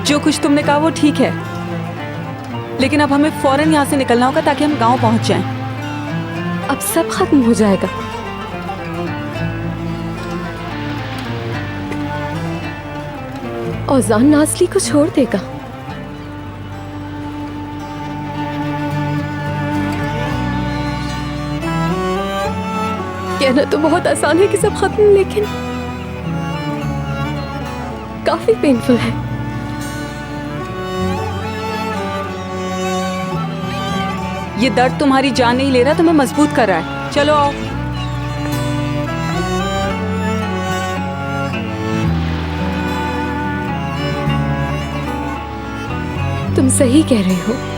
जो कुछ तुमने कहा वो ठीक है, लेकिन अब हमें फौरन यहाँ से निकलना होगा ताकि हम गांव पहुंच जाएं। अब सब खत्म हो जाएगा। औजान नाजली को छोड़ देगा। कहना तो बहुत आसान है कि सब खत्म, लेकिन काफी पेनफुल है। ये दर्द तुम्हारी जान नहीं ले रहा, तुम्हें मजबूत कर रहा है। चलो आओ। तुम सही कह रहे हो।